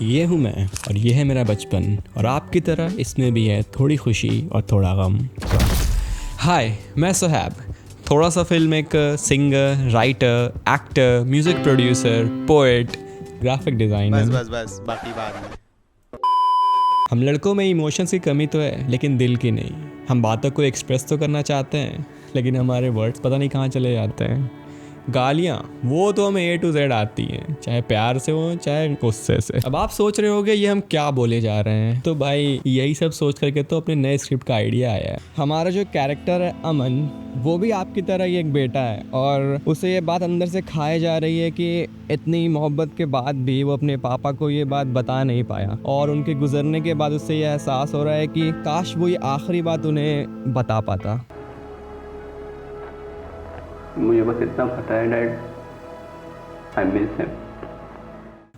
ये हूँ मैं और ये है मेरा बचपन और आपकी तरह इसमें भी है थोड़ी खुशी और थोड़ा गम। हाय, मैं सोहैब, थोड़ा सा film maker, singer, writer, actor, music producer, poet, graphic designer. बस बाकी बाद में। हम लड़कों में इमोशंस की कमी तो है लेकिन दिल की नहीं। हम बातों को एक्सप्रेस तो करना चाहते हैं लेकिन हमारे वर्ड्स पता नहीं कहाँ चले जाते हैं। गालियाँ वो तो हमें A to Z आती हैं, चाहे प्यार से हो चाहे गुस्से से। अब आप सोच रहे होगे ये हम क्या बोले जा रहे हैं, तो भाई यही सब सोच करके तो अपने नए स्क्रिप्ट का आइडिया आया है। हमारा जो कैरेक्टर है अमन, वो भी आपकी तरह ही एक बेटा है और उसे ये बात अंदर से खाए जा रही है कि इतनी मोहब्बत के बाद भी वो अपने पापा को ये बात बता नहीं पाया और उनके गुजरने के बाद उससे ये एहसास हो रहा है कि काश वो ये आखिरी बात उन्हें बता पाता। मुझे बस इतना पता है डैड, आई मिस हिम।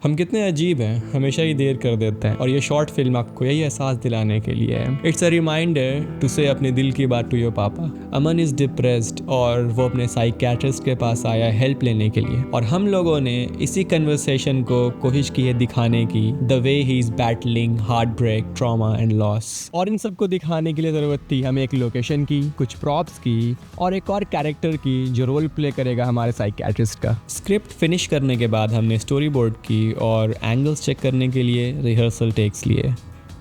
हम कितने अजीब हैं, हमेशा ही देर कर देते हैं और ये शॉर्ट फिल्म आपको यही एहसास दिलाने के लिए है। इट्स अ रिमाइंडर टू से अपने दिल की बात टू योर पापा। अमन इज़ डिप्रेस्ड और वो अपने साइकियाट्रिस्ट के पास आया हेल्प लेने के लिए और हम लोगों ने इसी कन्वर्सेशन को कोशिश की है दिखाने की, the way he is battling heartbreak, trauma and loss. और इन सबको दिखाने के लिए ज़रूरत थी हमें एक लोकेशन की, कुछ प्रॉप्स की और एक और कैरेक्टर की जो रोल प्ले करेगा हमारे साइकियाट्रिस्ट का। स्क्रिप्ट फिनिश करने के बाद हमने स्टोरी बोर्ड की और एंगल्स चेक करने के लिए रिहर्सल टेक्स लिए।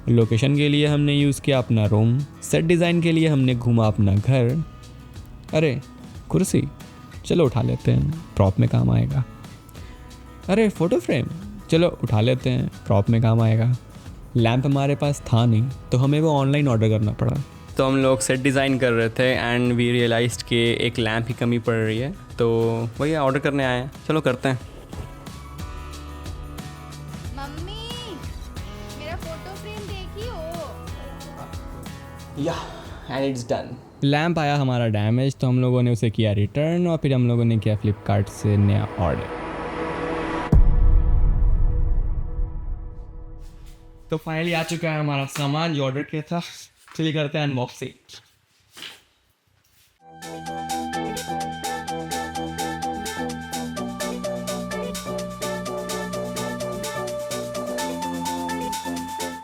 लोकेशन के लिए हमने यूज़ किया अपना रूम, सेट डिज़ाइन के लिए हमने घूमा अपना घर। अरे कुर्सी, चलो उठा लेते हैं, प्रॉप में काम आएगा। अरे फ़ोटो फ्रेम, चलो उठा लेते हैं, प्रॉप में काम आएगा। लैंप हमारे पास था नहीं तो हमें वो ऑनलाइन ऑर्डर करना पड़ा। तो हम लोग सेट डिज़ाइन कर रहे थे एंड वी रियलाइज्ड कि एक लैंप की कमी पड़ रही है, तो वही ऑर्डर करने आए हैं, चलो करते हैं। And it's done. लैंप आया हमारा डैमेज तो हम लोगों ने उसे किया रिटर्न और फिर हम लोगों ने किया फ्लिपकार्ट से नया ऑर्डर। तो फाइनली आ चुका है हमारा सामान जो ऑर्डर किया था। चलिए करते हैं अनबॉक्सिंग।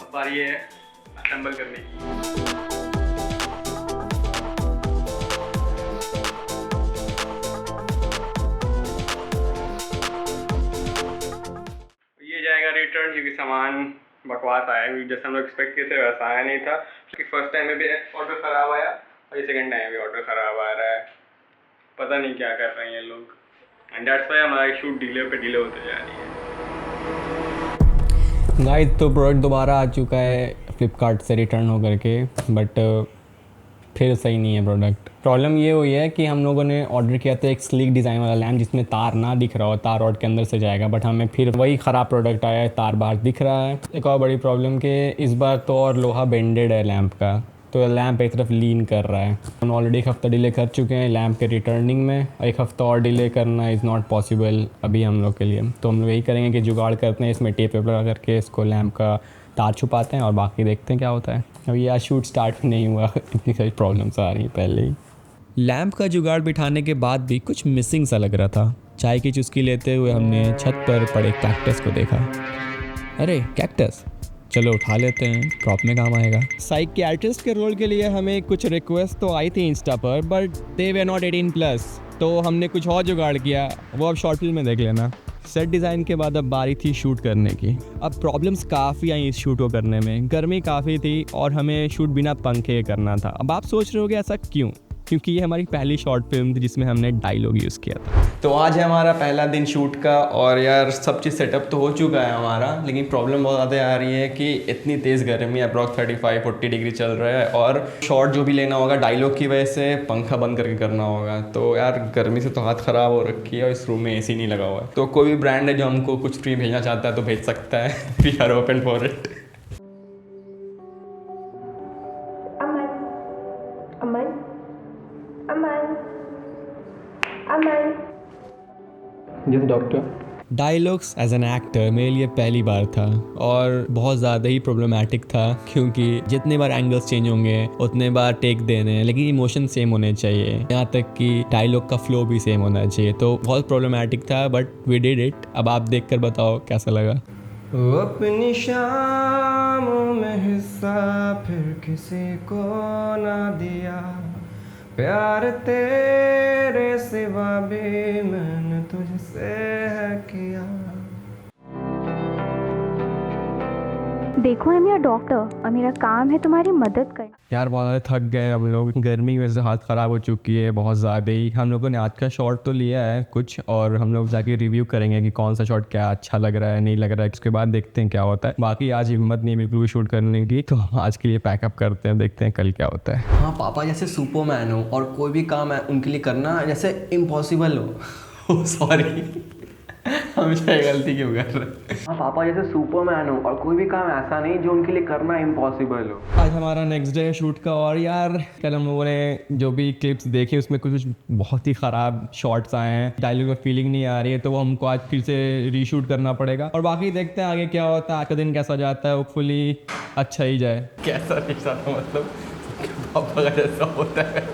अब बारी है असेंबल करने की। रिटर्न क्योंकि सामान बकवास आया, जैसा हम लोग एक्सपेक्ट किए थे वैसा आया नहीं था। क्योंकि फर्स्ट टाइम में भी ऑर्डर ख़राब आया और ये सेकंड टाइम भी ऑर्डर ख़राब आ रहा है। पता नहीं क्या कर रहे हैं ये लोग एंड दैट्स व्हाई हमारी शूट डिले पे डिले होते जा रही है। गाइस तो प्रोडक्ट दोबारा आ चुका है फ्लिपकार्ट से रिटर्न हो करके, बट फिर सही नहीं है प्रोडक्ट। प्रॉब्लम ये हुई है कि हम लोगों ने ऑर्डर किया था एक स्लीक डिज़ाइन वाला लैम्प जिसमें तार ना दिख रहा हो, तार रॉड के अंदर से जाएगा, बट हमें फिर वही ख़राब प्रोडक्ट आया है, तार बाहर दिख रहा है। एक और बड़ी प्रॉब्लम कि इस बार तो और लोहा बेंडेड है लैम्प का, तो लैम्प एक तरफ लीन कर रहा है। हम ऑलरेडी एक हफ़्ता डिले कर चुके हैं लैम्प के रिटर्निंग में, एक हफ़्ता और डिले करना इज़ नॉट पॉसिबल अभी हम लोग के लिए। तो हम लोग यही करेंगे कि जुगाड़ करते हैं, इसमें टेप लगा करके इसको लैम्प का तार छुपाते हैं और बाकी देखते हैं क्या होता है। अभी यार शूट स्टार्ट नहीं हुआ, इतनी सारी प्रॉब्लम्स आ रही हैं पहले ही। लैंप का जुगाड़ बिठाने के बाद भी कुछ मिसिंग सा लग रहा था। चाय की चुस्की लेते हुए हमने छत पर पड़े कैक्टस को देखा। अरे कैक्टस, चलो उठा लेते हैं, प्रॉप में काम आएगा। साइकियाट्रिस्ट के रोल के लिए हमें कुछ रिक्वेस्ट तो आई थी इंस्टा पर, बट दे वे नॉट 18+, तो हमने कुछ और जुगाड़ किया, वो अब शॉर्ट फिल्म में देख लेना। सेट डिज़ाइन के बाद अब बारी थी शूट करने की। अब प्रॉब्लम्स काफ़ी आई इस शूट को करने में, गर्मी काफ़ी थी और हमें शूट बिना पंखे करना था। अब आप सोच रहे होगे ऐसा क्यों? क्योंकि ये हमारी पहली शॉर्ट फिल्म थी जिसमें हमने डायलॉग यूज़ किया था। तो आज है हमारा पहला दिन शूट का और यार सब चीज़ सेटअप तो हो चुका है हमारा, लेकिन प्रॉब्लम बहुत ज़्यादा आ रही है कि इतनी तेज़ गर्मी, अप्रॉक्स 35-40 डिग्री चल रहा है और शॉट जो भी लेना होगा डायलॉग की वजह से पंखा बंद करके करना होगा। तो यार गर्मी से तो हाथ ख़राब हो रखी है और इस रूम में AC नहीं लगा हुआ है। तो कोई भी ब्रांड है जो हमको कुछ फ्री भेजना चाहता है तो भेज सकता है। We are open for it. Yes doctor. Dialogues as an actor मेरे लिए पहली बार था और बहुत ज़्यादा ही प्रॉब्लमेटिक था, क्योंकि जितने बार एंगल्स चेंज होंगे उतने बार टेक देने हैं, लेकिन इमोशन सेम होने चाहिए, यहाँ तक कि डायलॉग का फ्लो भी सेम होना चाहिए। तो बहुत प्रॉब्लमेटिक था बट वी डिड इट। अब आप देख कर बताओ कैसा लगा। अपनी शामों में हिस्सा फिर किसी को ना दिया, प्यार तेरे सिवा भी मैंने तुझसे है किया। देखो, I'm your डॉक्टर और मेरा काम है तुम्हारी मदद करना। यार बहुत ज़्यादा थक गए हम लोग, गर्मी की वजह से हाथ ख़राब हो चुकी है बहुत ज़्यादा ही। हम लोगों ने आज का शॉट तो लिया है कुछ, और हम लोग जाके रिव्यू करेंगे कि कौन सा शॉट क्या अच्छा लग रहा है नहीं लग रहा है, उसके बाद देखते हैं क्या होता है। बाकी आज हिम्मत नहीं बिल्कुल भी शूट करने की, तो आज के लिए पैकअप करते हैं, देखते हैं कल क्या होता है। हाँ, पापा जैसे सुपरमैन हो और कोई भी काम है उनके लिए करना जैसे इम्पॉसिबल हो। सॉरी, हमेशा ये गलती क्यों कर रहे हैं। हाँ, पापा जैसे सुपरमैन हो और कोई भी काम ऐसा नहीं जो उनके लिए करना इम्पॉसिबल हो। आज हमारा नेक्स्ट डे है शूट का, और यार कल हम लोगों ने जो भी क्लिप्स देखे उसमें कुछ बहुत ही ख़राब शॉट्स आए हैं, डायलॉग में फीलिंग नहीं आ रही है, तो वो हमको आज फिर से रीशूट करना पड़ेगा। और बाकी देखते हैं आगे क्या होता है, आज का दिन कैसा जाता है, होपफुली अच्छा ही जाए। कैसा रिश्ता था मतलब पापा का जैसा होता है?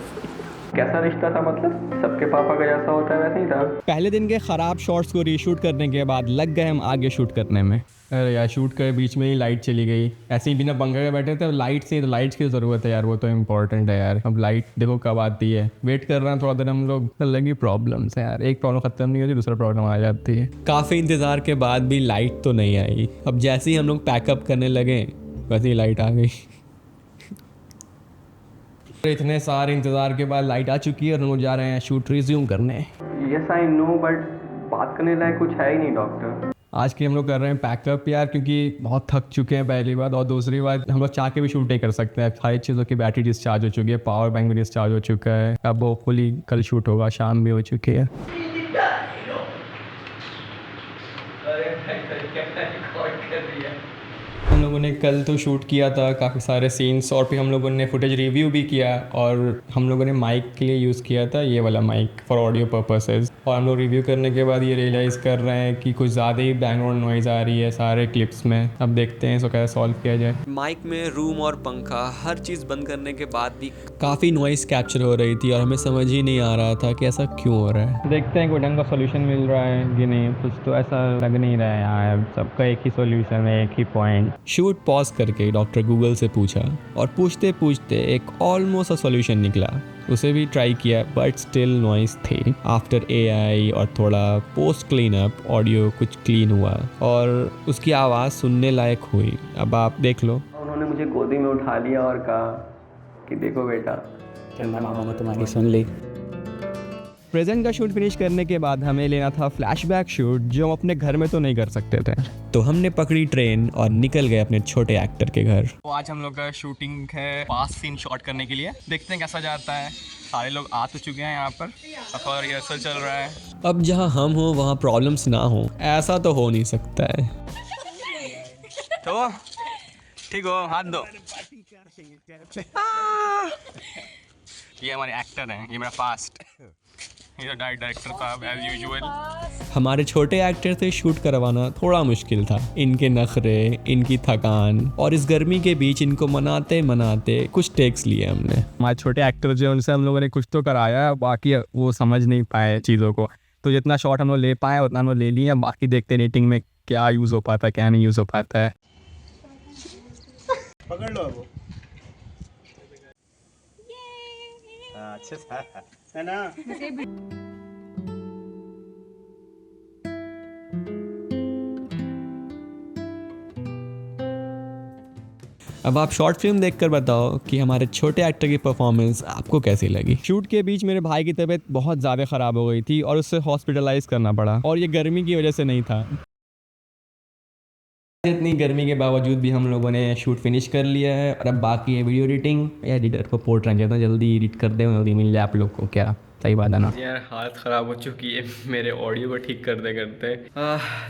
कैसा रिश्ता था मतलब सबके पापा का जैसा होता है वैसे ही था। पहले दिन के ख़राब शॉट्स को रीशूट करने के बाद लग गए हम आगे शूट करने में। अरे यार शूट के बीच में ही लाइट चली गई, ऐसे ही बिना पंखे के बैठे थे, लाइट से तो लाइट्स की ज़रूरत है यार, वो तो इम्पोर्टेंट है यार। अब लाइट देखो कब आती है, वेट कर रहे हैं थोड़ा देर हम लोग, लगी प्रॉब्लम्स है यार, एक प्रॉब्लम ख़त्म नहीं होती दूसरा प्रॉब्लम आ जाती है। काफ़ी इंतज़ार के बाद भी लाइट तो नहीं आई। अब जैसे ही हम लोग पैकअप करने लगे वैसे ही लाइट आ गई। इतने सारे इंतज़ार के बाद लाइट आ चुकी है और हम लोग जा रहे हैं शूट रिज्यूम करने। यस आई नो, बट बात करने लायक कुछ है ही नहीं डॉक्टर। आज के हम लोग कर रहे हैं पैकअप यार, क्योंकि बहुत थक चुके हैं पहली बात, और दूसरी बात हम लोग चाह के भी शूट नहीं कर सकते हैं। सारी चीज़ों की बैटरी डिस्चार्ज हो चुकी है, पावर बैंक भी डिस्चार्ज हो चुका है। अब होपफुली कल शूट होगा, शाम भी हो चुकी है। हम लोगों ने कल तो शूट किया था काफ़ी सारे सीन्स, और फिर हम लोगों ने फुटेज रिव्यू भी किया, और हम लोगों ने माइक के लिए यूज़ किया था ये वाला माइक फॉर ऑडियो पर्पसेस। और हम लोग रिव्यू करने के बाद ये रियलाइज़ कर रहे हैं कि कुछ ज़्यादा ही बैकग्राउंड नॉइज़ आ रही है सारे क्लिप्स में। अब देखते हैं इसको कैसे सॉल्व किया जाए। माइक में रूम और पंखा हर चीज़ बंद करने के बाद भी काफ़ी नॉइज़ कैप्चर हो रही थी और हमें समझ ही नहीं आ रहा था कि ऐसा क्यों हो रहा है। देखते हैं कोई ढंग का सोल्यूशन मिल रहा है कि नहीं, कुछ तो ऐसा लग नहीं रहा है यार, सबका एक ही सोल्यूशन है, एक ही पॉइंट। शूट पॉज करके डॉक्टर गूगल से पूछा, और पूछते पूछते एक ऑलमोस्ट अ सोल्यूशन निकला। उसे भी ट्राई किया बट स्टिल नॉइस थी। आफ्टर एआई और थोड़ा पोस्ट क्लीन अप ऑडियो कुछ क्लीन हुआ और उसकी आवाज़ सुनने लायक हुई। अब आप देख लो। उन्होंने मुझे गोदी में उठा लिया और कहा कि देखो बेटा, मामा ने तुम्हारी सुन ली। प्रेजेंट का शूट फिनिश करने के बाद हमें लेना था फ्लैशबैक शूट, जो हम अपने घर में तो नहीं कर सकते थे, तो हमने पकड़ी ट्रेन और निकल गए अपने छोटे एक्टर के घर। तो आज हम लोग का शूटिंग है पास सीन शॉट करने के लिए, देखते हैं कैसा जाता है। सारे लोग आ तो चुके हैं यहाँ पर, और रिहर्सल चल रहा है। अब जहाँ हम हो वहाँ प्रॉब्लम्स ना हो, ऐसा तो हो नहीं सकता है। तो ठीक हो, हाथ दो। ये हमारे एक्टर हैं, ये मेरा फास्ट, ये डायरेक्टर साहब एज यूजुअल। हमारे छोटे एक्टर से शूट करवाना थोड़ा मुश्किल था। इनके नखरे, इनकी थकान और इस गर्मी के बीच इनको मनाते मनाते कुछ टेक्स लिए हमने। हमारे छोटे एक्टर जो उनसे हम लोगों ने कुछ तो कराया, बाकी वो समझ नहीं पाए चीज़ों को, तो जितना शॉट हम लोग ले पाए उतना हम लोग ले लिए। बाकी देखते रेटिंग में क्या यूज़ हो पाता है क्या नहीं यूज़ हो पाता है। पकड़ लो अब। अच्छा है ना। अब आप शॉर्ट फिल्म देखकर बताओ कि हमारे छोटे एक्टर की परफॉर्मेंस आपको कैसी लगी। शूट के बीच मेरे भाई की तबीयत बहुत ज़्यादा ख़राब हो गई थी और उससे हॉस्पिटलाइज करना पड़ा, और ये गर्मी की वजह से नहीं था। इतनी गर्मी के बावजूद भी हम लोगों ने शूट फिनिश कर लिया है, और अब बाकी है वीडियो एडिटिंग। एडिटर को पोर्ट रंग जाता, जल्दी एडिट कर दे, जल्दी मिल जाए आप लोग को। क्या सही बात है ना यार, हालत ख़राब हो चुकी है मेरे ऑडियो को ठीक करते करते।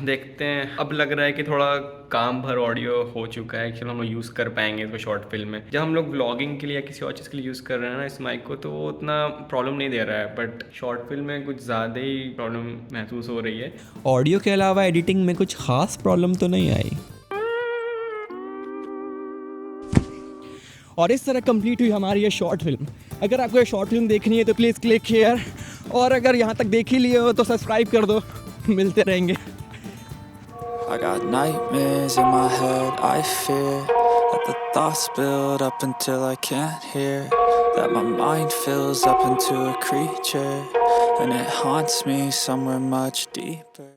देखते हैं, अब लग रहा है कि थोड़ा काम भर ऑडियो हो चुका है। चलो हम लोग यूज़ कर पाएंगे इसको शॉर्ट फिल्म में। जब हम लोग व्लॉगिंग के लिए या किसी और चीज़ के लिए यूज़ कर रहे हैं ना इस माइक को, तो वो उतना प्रॉब्लम नहीं दे रहा है, बट शॉर्ट फिल्म में कुछ ज़्यादा ही प्रॉब्लम महसूस हो रही है। ऑडियो के अलावा एडिटिंग में कुछ खास प्रॉब्लम तो नहीं आई। और इस तरह कंप्लीट हुई हमारी ये शॉर्ट फिल्म। अगर आपको ये शॉर्ट फिल्म देखनी है तो प्लीज़ क्लिक हियर, और अगर यहाँ तक देख ही लिए हो तो सब्सक्राइब कर दो। मिलते रहेंगे। I got nightmares in my head, I fear that the thoughts build up until I can't hear, that my mind fills up into a creature, and it haunts me somewhere much deeper.